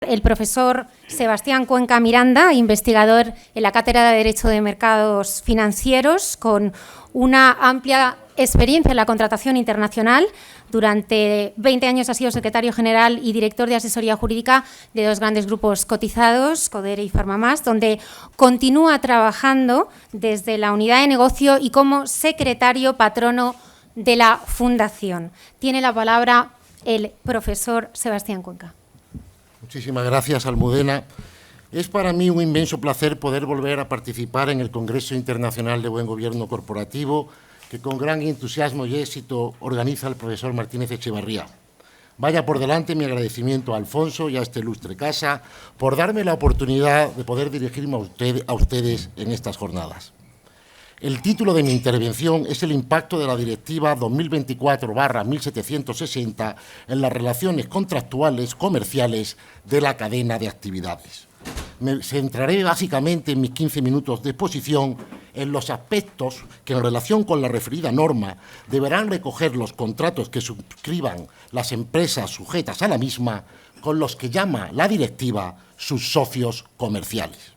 El profesor Sebastián Cuenca Miranda, investigador en la Cátedra de Derecho de Mercados Financieros, con una amplia experiencia en la contratación internacional. Durante 20 años ha sido secretario general y director de asesoría jurídica de dos grandes grupos cotizados, Codere y Farmamás, donde continúa trabajando desde la unidad de negocio y como secretario patrono de la Fundación. Tiene la palabra el profesor Sebastián Cuenca. Muchísimas gracias, Almudena. Es para mí un inmenso placer poder volver a participar en el Congreso Internacional de Buen Gobierno Corporativo que con gran entusiasmo y éxito organiza el profesor Martínez Echevarría. Vaya por delante mi agradecimiento a Alfonso y a esta ilustre casa por darme la oportunidad de poder dirigirme a ustedes en estas jornadas. El título de mi intervención es el impacto de la Directiva 2024/1760 en las relaciones contractuales comerciales de la cadena de actividades. Me centraré básicamente en mis 15 minutos de exposición en los aspectos que en relación con la referida norma deberán recoger los contratos que suscriban las empresas sujetas a la misma con los que llama la directiva sus socios comerciales.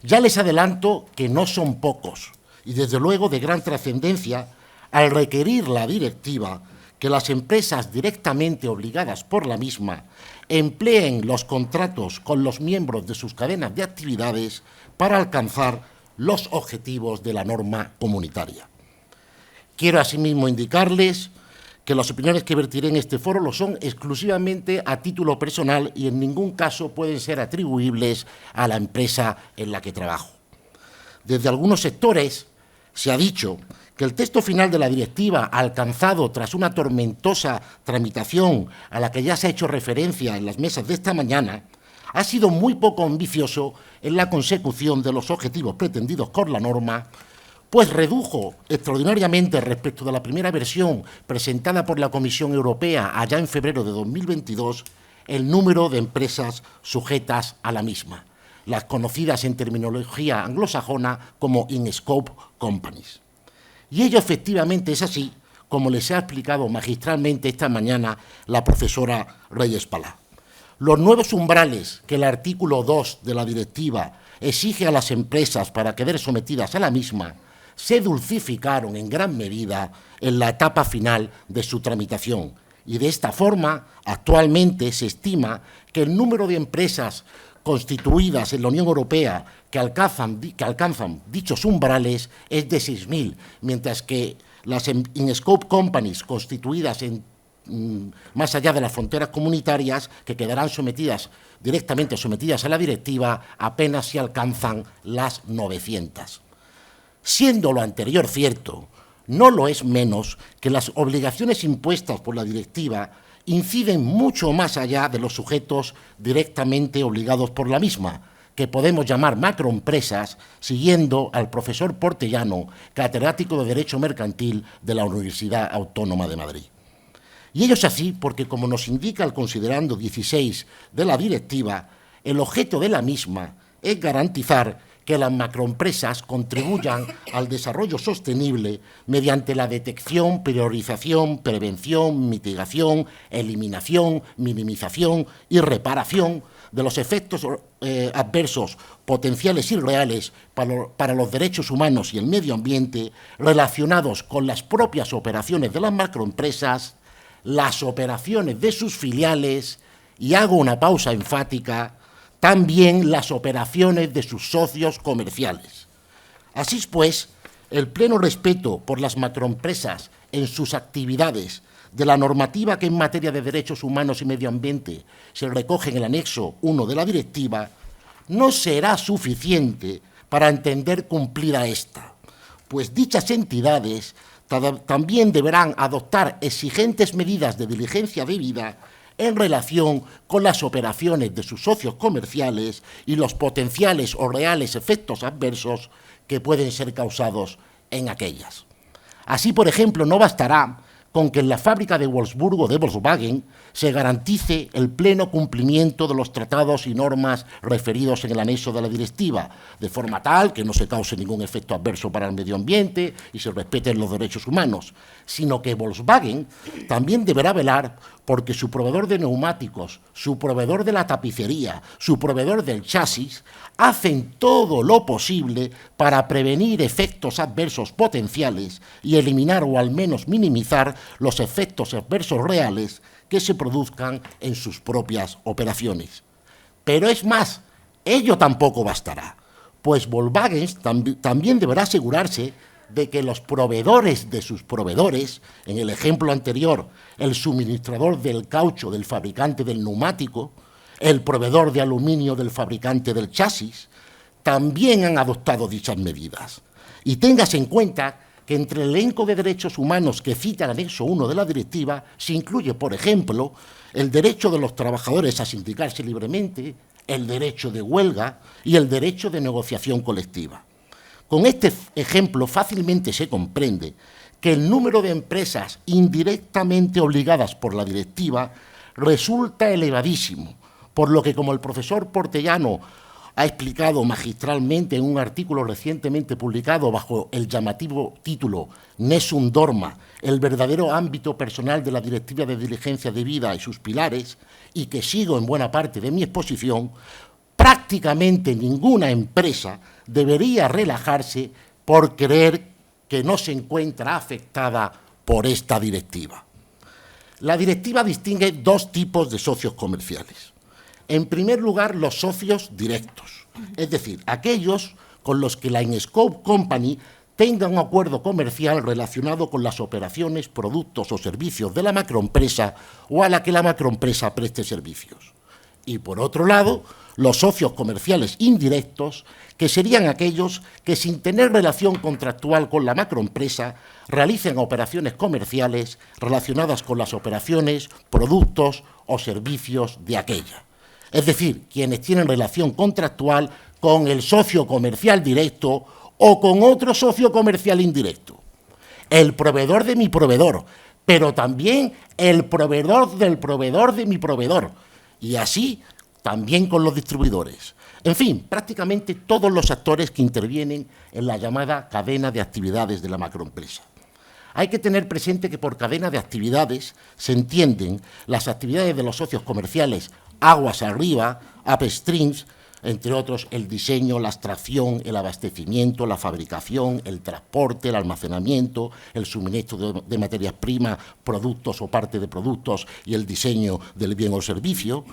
Ya les adelanto que no son pocos y desde luego de gran trascendencia al requerir la directiva que las empresas directamente obligadas por la misma empleen los contratos con los miembros de sus cadenas de actividades para alcanzar los objetivos de la norma comunitaria. Quiero asimismo indicarles que las opiniones que vertiré en este foro lo son exclusivamente a título personal y en ningún caso pueden ser atribuibles a la empresa en la que trabajo. Desde algunos sectores se ha dicho que el texto final de la directiva, alcanzado tras una tormentosa tramitación a la que ya se ha hecho referencia en las mesas de esta mañana, ha sido muy poco ambicioso en la consecución de los objetivos pretendidos con la norma, pues redujo extraordinariamente respecto de la primera versión presentada por la Comisión Europea allá en febrero de 2022 el número de empresas sujetas a la misma, las conocidas en terminología anglosajona como in-scope companies. Y ello efectivamente es así, como les ha explicado magistralmente esta mañana la profesora Reyes Palá. Los nuevos umbrales que el artículo 2 de la directiva exige a las empresas para quedar sometidas a la misma se dulcificaron en gran medida en la etapa final de su tramitación y de esta forma actualmente se estima que el número de empresas constituidas en la Unión Europea que alcanzan dichos umbrales es de 6.000, mientras que las in-scope companies constituidas más allá de las fronteras comunitarias, que quedarán directamente sometidas a la directiva, apenas se alcanzan las 900. Siendo lo anterior cierto, no lo es menos que las obligaciones impuestas por la directiva inciden mucho más allá de los sujetos directamente obligados por la misma, que podemos llamar macroempresas, siguiendo al profesor Portellano, catedrático de Derecho Mercantil de la Universidad Autónoma de Madrid. Y ello es así porque, como nos indica el considerando 16 de la directiva, el objeto de la misma es garantizar que las macroempresas contribuyan al desarrollo sostenible mediante la detección, priorización, prevención, mitigación, eliminación, minimización y reparación de los efectos adversos potenciales y reales para los derechos humanos y el medio ambiente relacionados con las propias operaciones de las macroempresas, las operaciones de sus filiales y, hago una pausa enfática, también las operaciones de sus socios comerciales. Así pues, el pleno respeto por las macroempresas en sus actividades de la normativa que en materia de derechos humanos y medio ambiente se recoge en el anexo 1 de la directiva no será suficiente para entender cumplida esta, pues dichas entidades también deberán adoptar exigentes medidas de diligencia debida en relación con las operaciones de sus socios comerciales y los potenciales o reales efectos adversos que pueden ser causados en aquellas. Así, por ejemplo, no bastará con que en la fábrica de Wolfsburgo de Volkswagen se garantice el pleno cumplimiento de los tratados y normas referidos en el anexo de la directiva, de forma tal que no se cause ningún efecto adverso para el medio ambiente y se respeten los derechos humanos, sino que Volkswagen también deberá velar porque su proveedor de neumáticos, su proveedor de la tapicería, su proveedor del chasis, hacen todo lo posible para prevenir efectos adversos potenciales y eliminar o al menos minimizar los efectos adversos reales que se produzcan en sus propias operaciones. Pero es más, ello tampoco bastará, pues Volkswagen también deberá asegurarse de que los proveedores de sus proveedores, en el ejemplo anterior, el suministrador del caucho del fabricante del neumático, el proveedor de aluminio del fabricante del chasis, también han adoptado dichas medidas. Y téngase en cuenta que entre el elenco de derechos humanos que cita el anexo 1 de la directiva se incluye, por ejemplo, el derecho de los trabajadores a sindicarse libremente, el derecho de huelga y el derecho de negociación colectiva. Con este ejemplo fácilmente se comprende que el número de empresas indirectamente obligadas por la directiva resulta elevadísimo, por lo que, como el profesor Portellano ha explicado magistralmente en un artículo recientemente publicado bajo el llamativo título Nessun Dorma, el verdadero ámbito personal de la Directiva de Diligencia de Vida y sus pilares, y que sigo en buena parte de mi exposición, prácticamente ninguna empresa debería relajarse por creer que no se encuentra afectada por esta directiva. La directiva distingue dos tipos de socios comerciales. En primer lugar, los socios directos, es decir, aquellos con los que la In-Scope Company tenga un acuerdo comercial relacionado con las operaciones, productos o servicios de la macroempresa o a la que la macroempresa preste servicios. Y por otro lado, los socios comerciales indirectos, que serían aquellos que sin tener relación contractual con la macroempresa realicen operaciones comerciales relacionadas con las operaciones, productos o servicios de aquella. Es decir, quienes tienen relación contractual con el socio comercial directo o con otro socio comercial indirecto. El proveedor de mi proveedor, pero también el proveedor del proveedor de mi proveedor. Y así también con los distribuidores. En fin, prácticamente todos los actores que intervienen en la llamada cadena de actividades de la macroempresa. Hay que tener presente que por cadena de actividades se entienden las actividades de los socios comerciales aguas arriba, upstreams, entre otros el diseño, la extracción, el abastecimiento, la fabricación, el transporte, el almacenamiento, el suministro de materias primas, productos o parte de productos y el diseño del bien o servicio,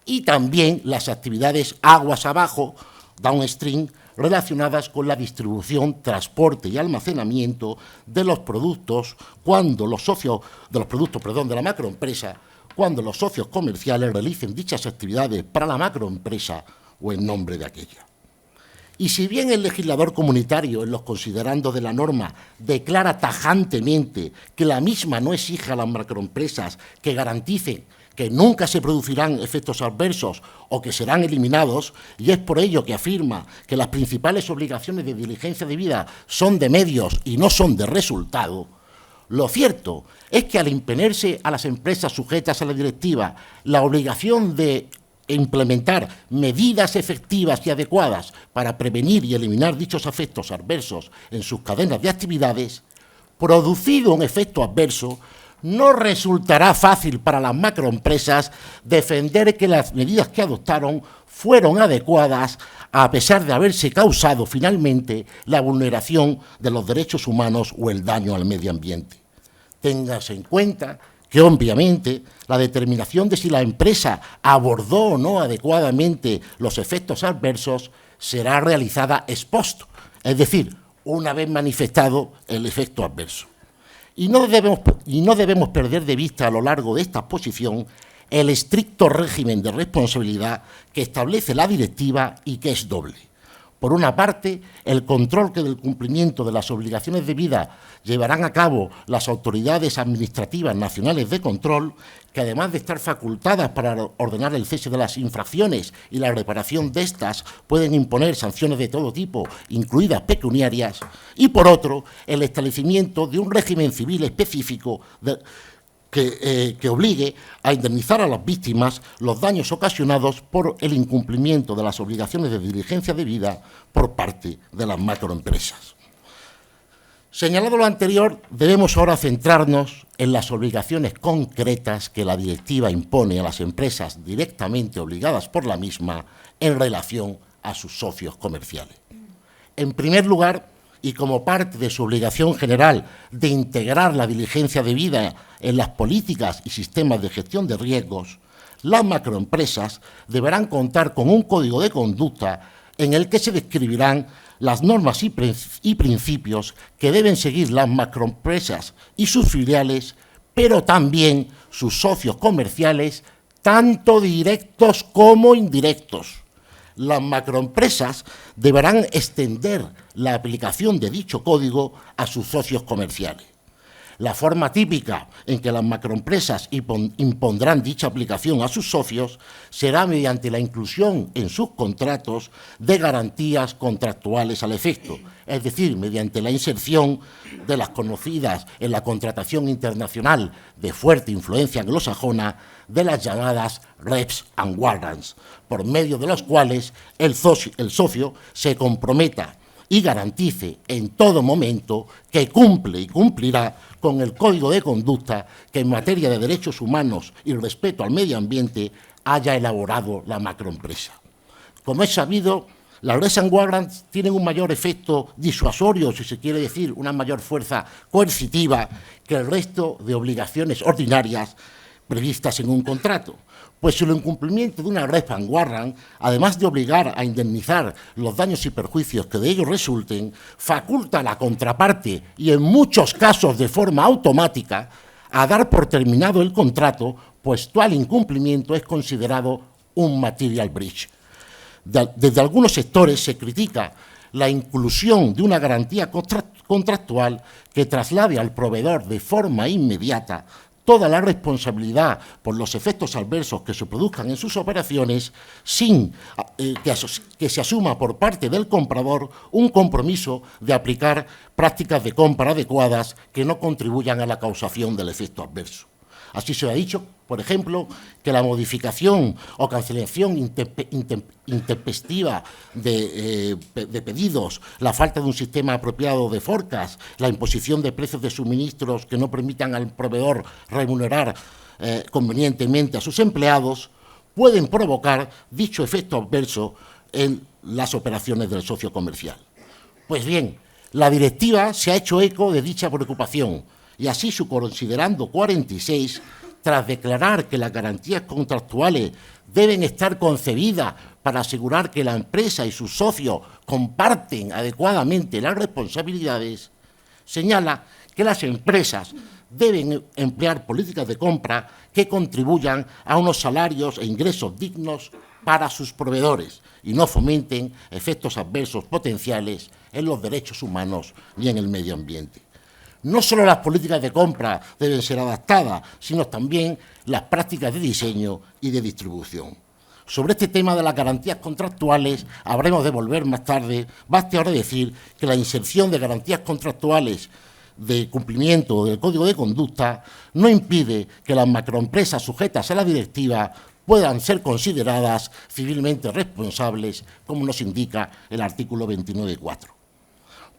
y también las actividades aguas abajo, downstream, relacionadas con la distribución, transporte y almacenamiento de los productos de la macroempresa, cuando los socios comerciales realicen dichas actividades para la macroempresa o en nombre de aquella. Y si bien el legislador comunitario, en los considerandos de la norma, declara tajantemente que la misma no exige a las macroempresas que garanticen que nunca se producirán efectos adversos o que serán eliminados, y es por ello que afirma que las principales obligaciones de diligencia de vida son de medios y no son de resultado, lo cierto es que al imponerse a las empresas sujetas a la directiva la obligación de implementar medidas efectivas y adecuadas para prevenir y eliminar dichos efectos adversos en sus cadenas de actividades, producido un efecto adverso, no resultará fácil para las macroempresas defender que las medidas que adoptaron fueron adecuadas a pesar de haberse causado finalmente la vulneración de los derechos humanos o el daño al medio ambiente. Téngase en cuenta que obviamente la determinación de si la empresa abordó o no adecuadamente los efectos adversos será realizada ex post, es decir, una vez manifestado el efecto adverso. Y no debemos perder de vista a lo largo de esta exposición el estricto régimen de responsabilidad que establece la directiva y que es doble. Por una parte, el control que del cumplimiento de las obligaciones de vida llevarán a cabo las autoridades administrativas nacionales de control, que además de estar facultadas para ordenar el cese de las infracciones y la reparación de estas, pueden imponer sanciones de todo tipo, incluidas pecuniarias, y por otro, el establecimiento de un régimen civil específico que obligue a indemnizar a las víctimas los daños ocasionados por el incumplimiento de las obligaciones de diligencia debida por parte de las macroempresas. Señalado lo anterior, debemos ahora centrarnos en las obligaciones concretas que la directiva impone a las empresas directamente obligadas por la misma en relación a sus socios comerciales. En primer lugar, y como parte de su obligación general de integrar la diligencia debida en las políticas y sistemas de gestión de riesgos, las macroempresas deberán contar con un código de conducta en el que se describirán las normas y principios que deben seguir las macroempresas y sus filiales, pero también sus socios comerciales, tanto directos como indirectos. Las macroempresas deberán extender la aplicación de dicho código a sus socios comerciales. La forma típica en que las macroempresas impondrán dicha aplicación a sus socios será mediante la inclusión en sus contratos de garantías contractuales al efecto, es decir, mediante la inserción de las conocidas en la contratación internacional de fuerte influencia anglosajona de las llamadas reps and warrants, por medio de los cuales el socio se comprometa y garantice en todo momento que cumple y cumplirá con el código de conducta que en materia de derechos humanos y respeto al medio ambiente haya elaborado la macroempresa. Como es sabido, las reps and warrants tienen un mayor efecto disuasorio, si se quiere decir, una mayor fuerza coercitiva que el resto de obligaciones ordinarias previstas en un contrato. Pues si el incumplimiento de una rep and warrant, además de obligar a indemnizar los daños y perjuicios que de ellos resulten, faculta a la contraparte, y en muchos casos de forma automática, a dar por terminado el contrato, pues tal incumplimiento es considerado un material breach. Desde algunos sectores se critica la inclusión de una garantía contractual que traslade al proveedor de forma inmediata toda la responsabilidad por los efectos adversos que se produzcan en sus operaciones sin que se asuma por parte del comprador un compromiso de aplicar prácticas de compra adecuadas que no contribuyan a la causación del efecto adverso. Así se ha dicho, por ejemplo, que la modificación o cancelación intempestiva de pedidos, la falta de un sistema apropiado de forecast, la imposición de precios de suministros que no permitan al proveedor remunerar convenientemente a sus empleados, pueden provocar dicho efecto adverso en las operaciones del socio comercial. Pues bien, la directiva se ha hecho eco de dicha preocupación, y así su considerando 46, tras declarar que las garantías contractuales deben estar concebidas para asegurar que la empresa y sus socios comparten adecuadamente las responsabilidades, señala que las empresas deben emplear políticas de compra que contribuyan a unos salarios e ingresos dignos para sus proveedores y no fomenten efectos adversos potenciales en los derechos humanos ni en el medio ambiente. No solo las políticas de compra deben ser adaptadas, sino también las prácticas de diseño y de distribución. Sobre este tema de las garantías contractuales habremos de volver más tarde. Baste ahora decir que la inserción de garantías contractuales de cumplimiento del Código de Conducta no impide que las macroempresas sujetas a la directiva puedan ser consideradas civilmente responsables, como nos indica el artículo 29.4.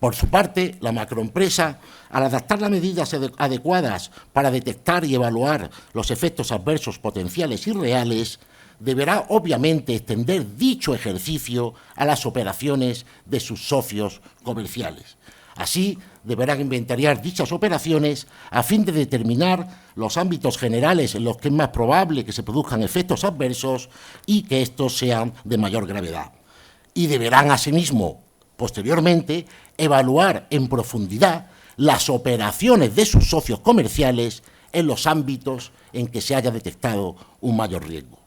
Por su parte, la macroempresa, al adaptar las medidas adecuadas para detectar y evaluar los efectos adversos potenciales y reales, deberá obviamente extender dicho ejercicio a las operaciones de sus socios comerciales. Así, deberán inventariar dichas operaciones a fin de determinar los ámbitos generales en los que es más probable que se produzcan efectos adversos y que estos sean de mayor gravedad. Y deberán, asimismo, posteriormente, evaluar en profundidad las operaciones de sus socios comerciales en los ámbitos en que se haya detectado un mayor riesgo.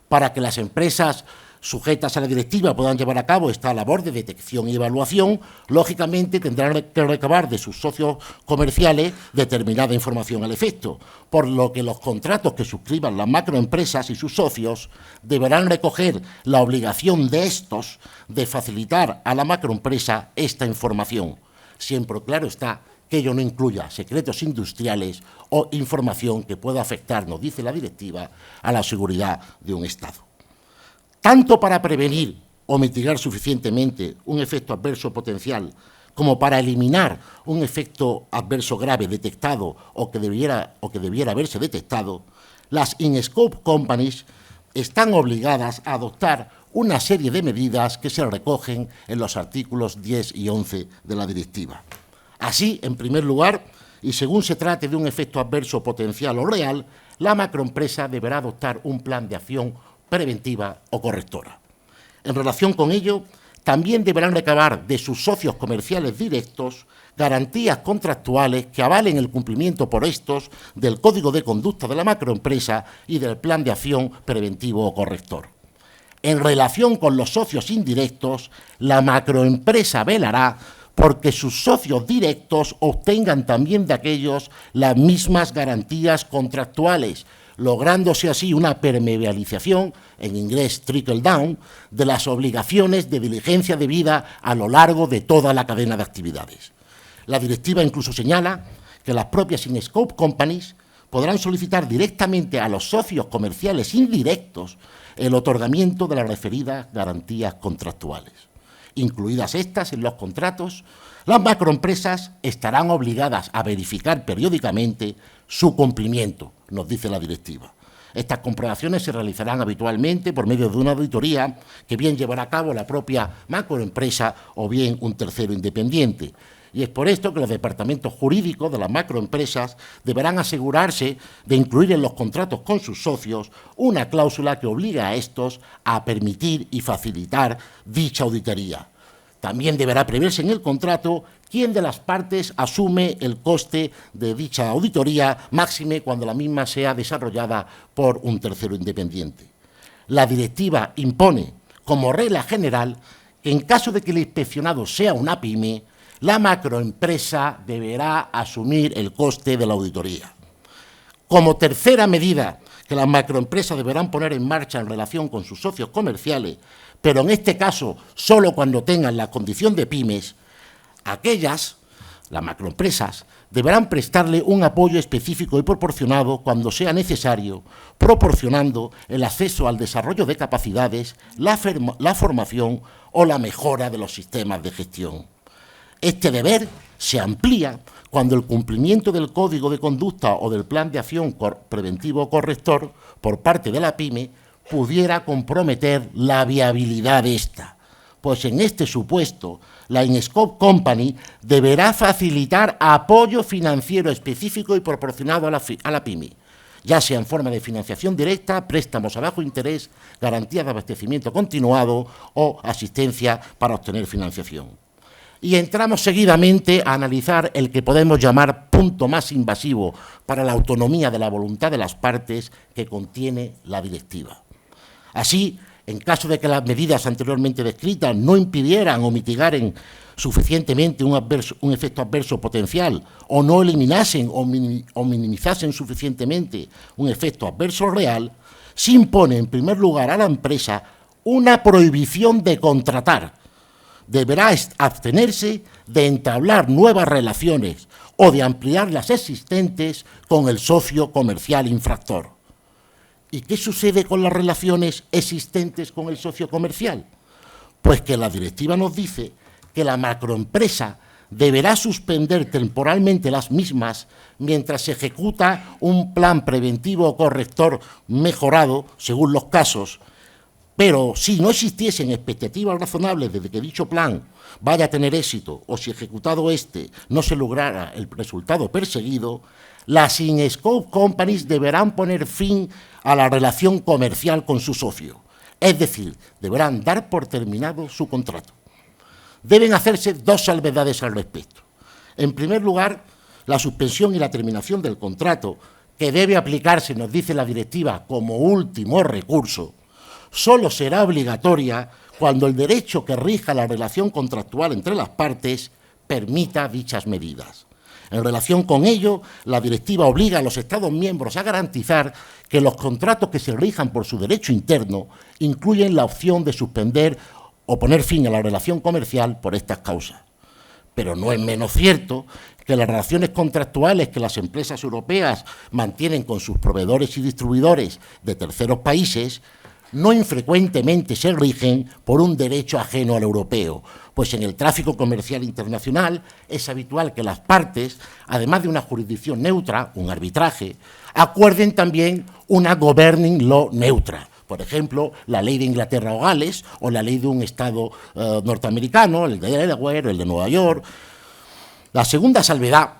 Para que las empresas sujetas a la directiva puedan llevar a cabo esta labor de detección y evaluación, lógicamente tendrán que recabar de sus socios comerciales determinada información al efecto, por lo que los contratos que suscriban las macroempresas y sus socios deberán recoger la obligación de estos de facilitar a la macroempresa esta información. Siempre claro está que ello no incluya secretos industriales o información que pueda afectar, nos dice la directiva, a la seguridad de un Estado. Tanto para prevenir o mitigar suficientemente un efecto adverso potencial como para eliminar un efecto adverso grave detectado o que debiera haberse detectado, las in-scope companies están obligadas a adoptar una serie de medidas que se recogen en los artículos 10 y 11 de la directiva. Así, en primer lugar, y según se trate de un efecto adverso potencial o real, la macroempresa deberá adoptar un plan de acción preventiva o correctora. En relación con ello, también deberán recabar de sus socios comerciales directos garantías contractuales que avalen el cumplimiento por estos del Código de Conducta de la macroempresa y del Plan de Acción Preventivo o Corrector. En relación con los socios indirectos, la macroempresa velará porque sus socios directos obtengan también de aquellos las mismas garantías contractuales, lográndose así una permeabilización, en inglés trickle down, de las obligaciones de diligencia debida a lo largo de toda la cadena de actividades. La directiva incluso señala que las propias in-scope companies podrán solicitar directamente a los socios comerciales indirectos el otorgamiento de las referidas garantías contractuales. Incluidas estas en los contratos, las macroempresas estarán obligadas a verificar periódicamente su cumplimiento, nos dice la directiva. Estas comprobaciones se realizarán habitualmente por medio de una auditoría que bien llevará a cabo la propia macroempresa o bien un tercero independiente. Y es por esto que los departamentos jurídicos de las macroempresas deberán asegurarse de incluir en los contratos con sus socios una cláusula que obligue a estos a permitir y facilitar dicha auditoría. También deberá preverse en el contrato quién de las partes asume el coste de dicha auditoría, máxime cuando la misma sea desarrollada por un tercero independiente. La directiva impone, como regla general, que en caso de que el inspeccionado sea una pyme, la macroempresa deberá asumir el coste de la auditoría. Como tercera medida que las macroempresas deberán poner en marcha en relación con sus socios comerciales, pero en este caso solo cuando tengan la condición de pymes, las macroempresas, deberán prestarle un apoyo específico y proporcionado cuando sea necesario, proporcionando el acceso al desarrollo de capacidades, la formación o la mejora de los sistemas de gestión. Este deber se amplía cuando el cumplimiento del Código de Conducta o del Plan de Acción Preventivo o Corrector por parte de la PYME pudiera comprometer la viabilidad de esta, pues en este supuesto la in-scope company deberá facilitar apoyo financiero específico y proporcionado a la PYME, ya sea en forma de financiación directa, préstamos a bajo interés, garantía de abastecimiento continuado o asistencia para obtener financiación. Y entramos seguidamente a analizar el que podemos llamar punto más invasivo para la autonomía de la voluntad de las partes que contiene la directiva. Así, en caso de que las medidas anteriormente descritas no impidieran o mitigaran suficientemente un efecto adverso potencial o no eliminasen o minimizasen suficientemente un efecto adverso real, se impone en primer lugar a la empresa una prohibición de contratar. Deberá abstenerse de entablar nuevas relaciones o de ampliar las existentes con el socio comercial infractor. ¿Y qué sucede con las relaciones existentes con el socio comercial? Pues que la directiva nos dice que la macroempresa deberá suspender temporalmente las mismas mientras se ejecuta un plan preventivo o corrector mejorado, según los casos. Pero si no existiesen expectativas razonables de que dicho plan vaya a tener éxito o si ejecutado este no se lograra el resultado perseguido, las in-scope companies deberán poner fin a la relación comercial con su socio. Es decir, deberán dar por terminado su contrato. Deben hacerse dos salvedades al respecto. En primer lugar, la suspensión y la terminación del contrato, que debe aplicarse, nos dice la directiva, como último recurso, solo será obligatoria cuando el derecho que rija la relación contractual entre las partes permita dichas medidas. En relación con ello, la directiva obliga a los Estados miembros a garantizar que los contratos que se rijan por su derecho interno incluyen la opción de suspender o poner fin a la relación comercial por estas causas. Pero no es menos cierto que las relaciones contractuales que las empresas europeas mantienen con sus proveedores y distribuidores de terceros países no infrecuentemente se rigen por un derecho ajeno al europeo, pues en el tráfico comercial internacional es habitual que las partes, además de una jurisdicción neutra, un arbitraje, acuerden también una governing law neutra. Por ejemplo, la ley de Inglaterra o Gales, o la ley de un estado norteamericano, el de Delaware, el de Nueva York. La segunda salvedad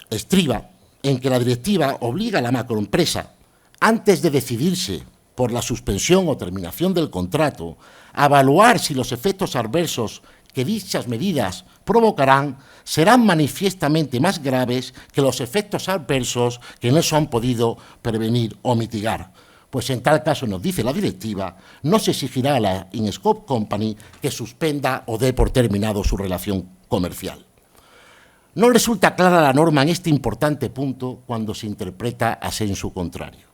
estriba en que la directiva obliga a la macroempresa, antes de decidirse por la suspensión o terminación del contrato, a evaluar si los efectos adversos que dichas medidas provocarán serán manifiestamente más graves que los efectos adversos que no se han podido prevenir o mitigar. Pues en tal caso, nos dice la directiva, no se exigirá a la In-Scope Company que suspenda o dé por terminado su relación comercial. No resulta clara la norma en este importante punto cuando se interpreta a sensu contrario.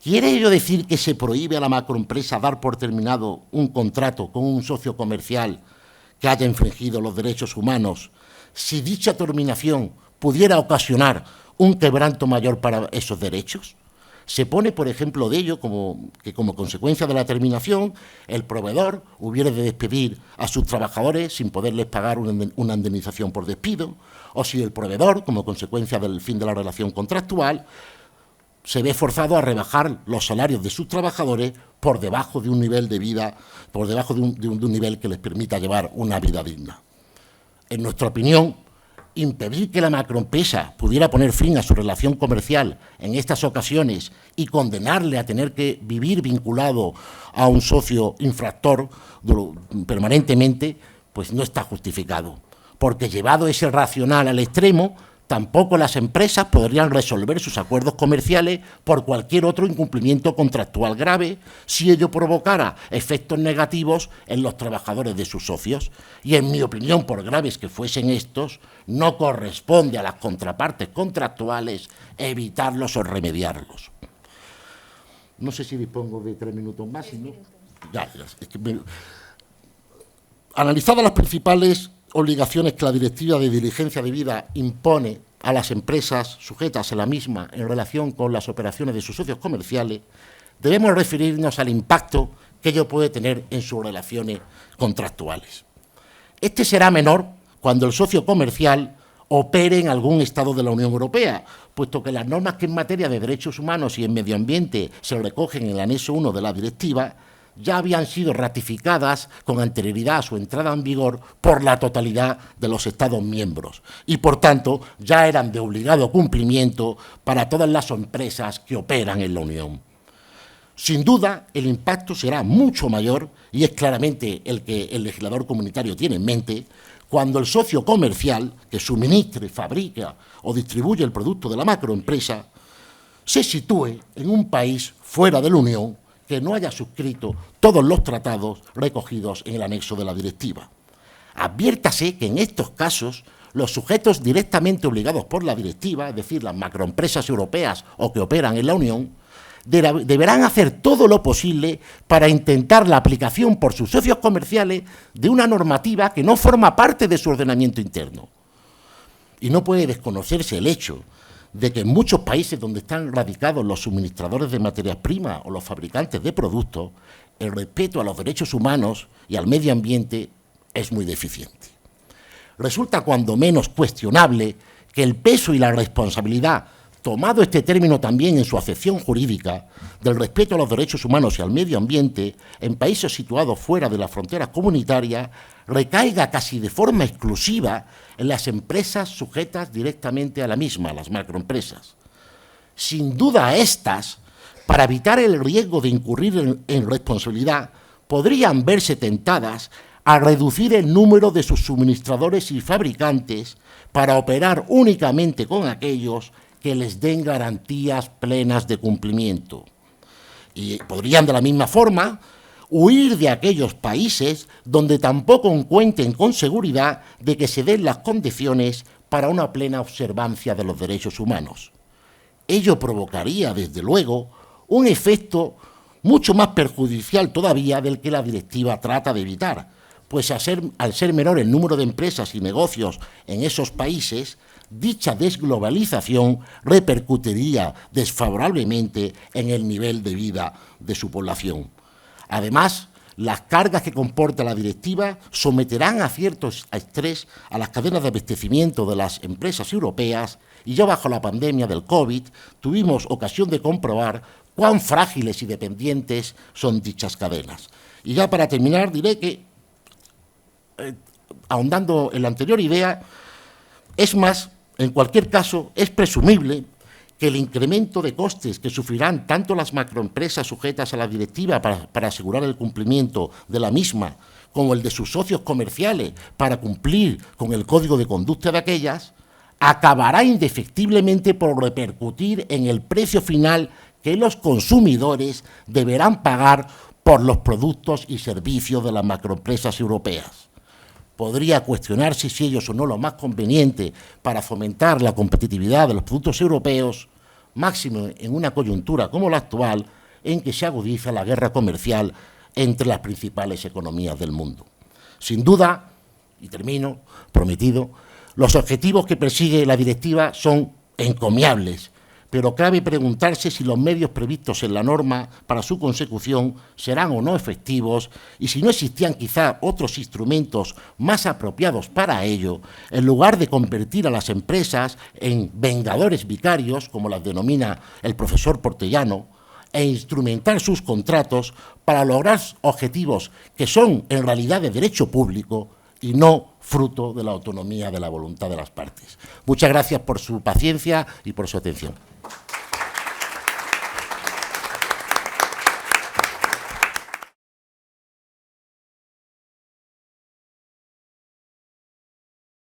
¿Quiere ello decir que se prohíbe a la macroempresa dar por terminado un contrato con un socio comercial que haya infringido los derechos humanos si dicha terminación pudiera ocasionar un quebranto mayor para esos derechos? Se pone, por ejemplo, de ello que como consecuencia de la terminación el proveedor hubiera de despedir a sus trabajadores sin poderles pagar una indemnización por despido, o si el proveedor, como consecuencia del fin de la relación contractual, se ve forzado a rebajar los salarios de sus trabajadores por debajo de un nivel de vida, por debajo de un nivel que les permita llevar una vida digna. En nuestra opinión, impedir que la macroempresa pudiera poner fin a su relación comercial en estas ocasiones y condenarle a tener que vivir vinculado a un socio infractor permanentemente, pues no está justificado, porque llevado ese racional al extremo, tampoco las empresas podrían resolver sus acuerdos comerciales por cualquier otro incumplimiento contractual grave si ello provocara efectos negativos en los trabajadores de sus socios. Y en mi opinión, por graves que fuesen estos, no corresponde a las contrapartes contractuales evitarlos o remediarlos. No sé si dispongo de 3 minutos más. ¿No? Ya, es que analizadas las principales obligaciones que la Directiva de Diligencia Debida impone a las empresas sujetas a la misma en relación con las operaciones de sus socios comerciales, debemos referirnos al impacto que ello puede tener en sus relaciones contractuales. Este será menor cuando el socio comercial opere en algún Estado de la Unión Europea, puesto que las normas que en materia de derechos humanos y en medio ambiente se recogen en el anexo 1 de la directiva ya habían sido ratificadas con anterioridad a su entrada en vigor por la totalidad de los Estados miembros y, por tanto, ya eran de obligado cumplimiento para todas las empresas que operan en la Unión. Sin duda, el impacto será mucho mayor, y es claramente el que el legislador comunitario tiene en mente, cuando el socio comercial que suministre, fabrica o distribuye el producto de la macroempresa se sitúe en un país fuera de la Unión que no haya suscrito todos los tratados recogidos en el anexo de la directiva. Adviértase que en estos casos los sujetos directamente obligados por la directiva, es decir, las macroempresas europeas o que operan en la Unión, deberán hacer todo lo posible para intentar la aplicación por sus socios comerciales de una normativa que no forma parte de su ordenamiento interno. Y no puede desconocerse el hecho de que en muchos países donde están radicados los suministradores de materias primas o los fabricantes de productos, el respeto a los derechos humanos y al medio ambiente es muy deficiente. Resulta cuando menos cuestionable que el peso y la responsabilidad, tomado este término también en su acepción jurídica, del respeto a los derechos humanos y al medio ambiente en países situados fuera de las fronteras comunitarias, recaiga casi de forma exclusiva en las empresas sujetas directamente a la misma, las macroempresas. Sin duda estas, para evitar el riesgo de incurrir en responsabilidad, podrían verse tentadas a reducir el número de sus suministradores y fabricantes para operar únicamente con aquellos que les den garantías plenas de cumplimiento. Y podrían de la misma forma huir de aquellos países donde tampoco cuenten con seguridad de que se den las condiciones para una plena observancia de los derechos humanos. Ello provocaría, desde luego, un efecto mucho más perjudicial todavía del que la directiva trata de evitar, pues al ser menor el número de empresas y negocios en esos países, dicha desglobalización repercutiría desfavorablemente en el nivel de vida de su población. Además, las cargas que comporta la directiva someterán a cierto estrés a las cadenas de abastecimiento de las empresas europeas y ya bajo la pandemia del COVID tuvimos ocasión de comprobar cuán frágiles y dependientes son dichas cadenas. Y ya para terminar diré que, ahondando en la anterior idea, es más, en cualquier caso, es presumible que el incremento de costes que sufrirán tanto las macroempresas sujetas a la directiva para asegurar el cumplimiento de la misma, como el de sus socios comerciales para cumplir con el código de conducta de aquellas, acabará indefectiblemente por repercutir en el precio final que los consumidores deberán pagar por los productos y servicios de las macroempresas europeas. Podría cuestionarse si ello o no lo más conveniente para fomentar la competitividad de los productos europeos, máximo en una coyuntura como la actual, en que se agudiza la guerra comercial entre las principales economías del mundo. Sin duda, y termino, prometido, los objetivos que persigue la directiva son encomiables, pero cabe preguntarse si los medios previstos en la norma para su consecución serán o no efectivos y si no existían quizá otros instrumentos más apropiados para ello, en lugar de convertir a las empresas en vengadores vicarios, como las denomina el profesor Portellano, e instrumentar sus contratos para lograr objetivos que son en realidad de derecho público y no fruto de la autonomía de la voluntad de las partes. Muchas gracias por su paciencia y por su atención.